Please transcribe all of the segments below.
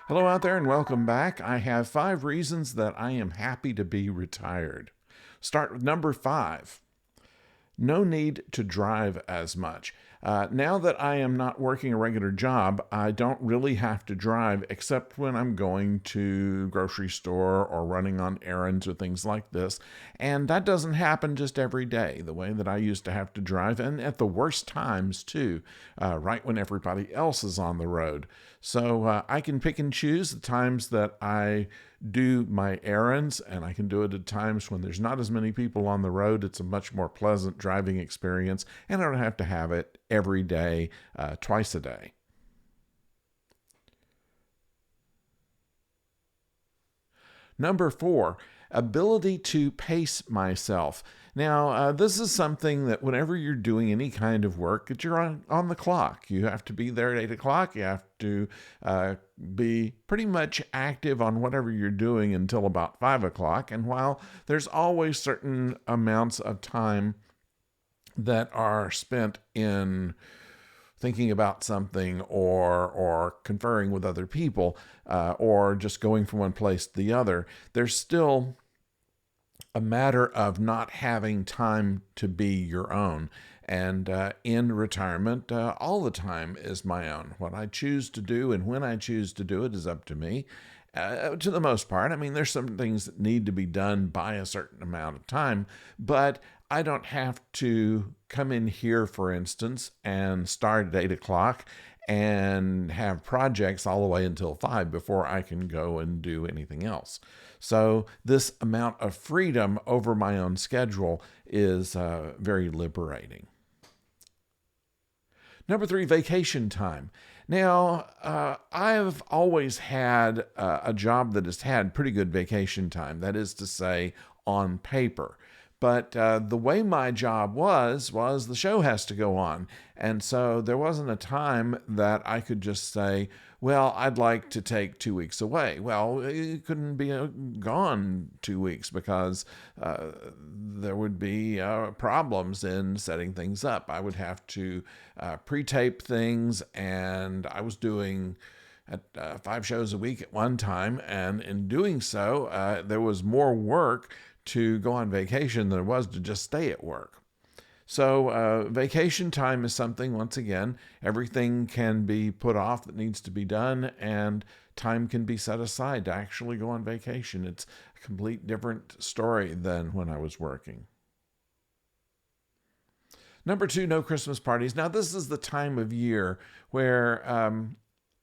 Hello out there and welcome back. I have 5 reasons that I am happy to be retired. Start with number 5. No need to drive as much. Now that I am not working a regular job, I don't really have to drive except when I'm going to grocery store or running on errands or things like this. And that doesn't happen just every day, the way that I used to have to drive, and at the worst times too, right when everybody else is on the road. So I can pick and choose the times that I do my errands, and I can do it at times when there's not as many people on the road. It's a much more pleasant driving experience, and I don't have to have it every day, twice a day. Number 4, ability to pace myself. Now, this is something that whenever you're doing any kind of work, that you're on the clock. You have to be there at 8 o'clock. You have to be pretty much active on whatever you're doing until about 5 o'clock. And while there's always certain amounts of time that are spent in thinking about something or conferring with other people or just going from one place to the other, there's still a matter of not having time to be your own. And in retirement, all the time is my own. What I choose to do and when I choose to do it is up to me. To the most part, I mean, there's some things that need to be done by a certain amount of time, but I don't have to come in here, for instance, and start at 8 o'clock and have projects all the way until 5 before I can go and do anything else. So, this amount of freedom over my own schedule is very liberating. Number 3, vacation time. Now, I've always had a job that has had pretty good vacation time, that is to say, on paper. But the way my job was the show has to go on. And so there wasn't a time that I could just say, well, I'd like to take 2 weeks away. Well, it couldn't be gone 2 weeks because there would be problems in setting things up. I would have to pre-tape things, and I was doing at 5 shows a week at one time. And in doing so, there was more work to go on vacation than it was to just stay at work. So, vacation time is something, once again, everything can be put off that needs to be done, and time can be set aside to actually go on vacation. It's a complete different story than when I was working. Number 2, no Christmas parties. Now, this is the time of year where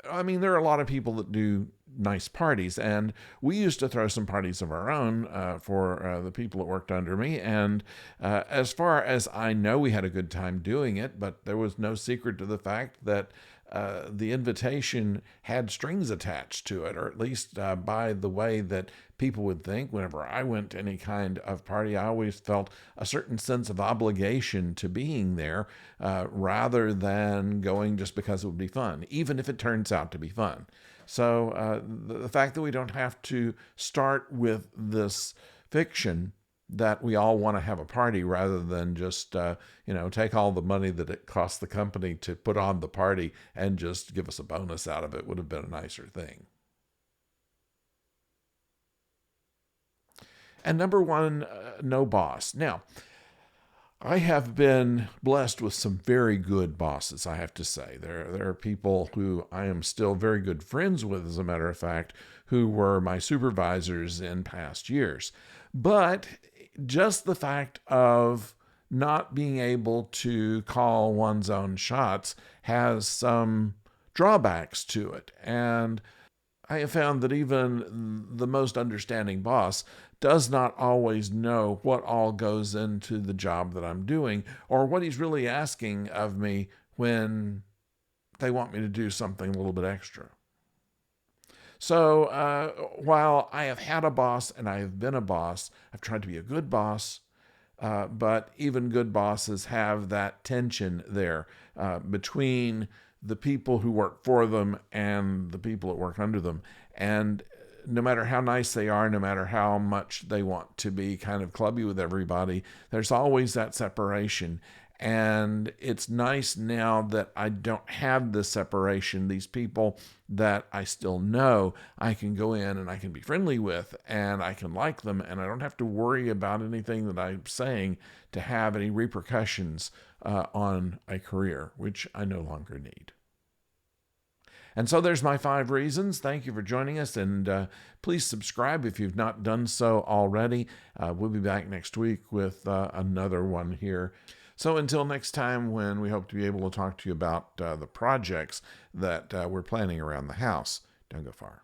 there are a lot of people that do nice parties, and we used to throw some parties of our own for the people that worked under me. And as far as I know, we had a good time doing it, but there was no secret to the fact that the invitation had strings attached to it, or at least by the way that people would think. Whenever I went to any kind of party, I always felt a certain sense of obligation to being there rather than going just because it would be fun, even if it turns out to be fun. So the fact that we don't have to start with this fiction that we all want to have a party rather than just, take all the money that it costs the company to put on the party and just give us a bonus out of it would have been a nicer thing. And number 1, no boss. Now, I have been blessed with some very good bosses, I have to say. There are people who I am still very good friends with, as a matter of fact, who were my supervisors in past years. But just the fact of not being able to call one's own shots has some drawbacks to it. And I have found that even the most understanding boss does not always know what all goes into the job that I'm doing or what he's really asking of me when they want me to do something a little bit extra. So while I have had a boss and I have been a boss, I've tried to be a good boss, but even good bosses have that tension there between the people who work for them and the people that work under them. And no matter how nice they are, no matter how much they want to be kind of clubby with everybody, there's always that separation. And it's nice now that I don't have this separation. These people that I still know, I can go in and I can be friendly with and I can like them, and I don't have to worry about anything that I'm saying to have any repercussions on a career, which I no longer need. And so there's my 5 reasons. Thank you for joining us, and please subscribe if you've not done so already. We'll be back next week with another one here. So until next time, when we hope to be able to talk to you about the projects that we're planning around the house, don't go far.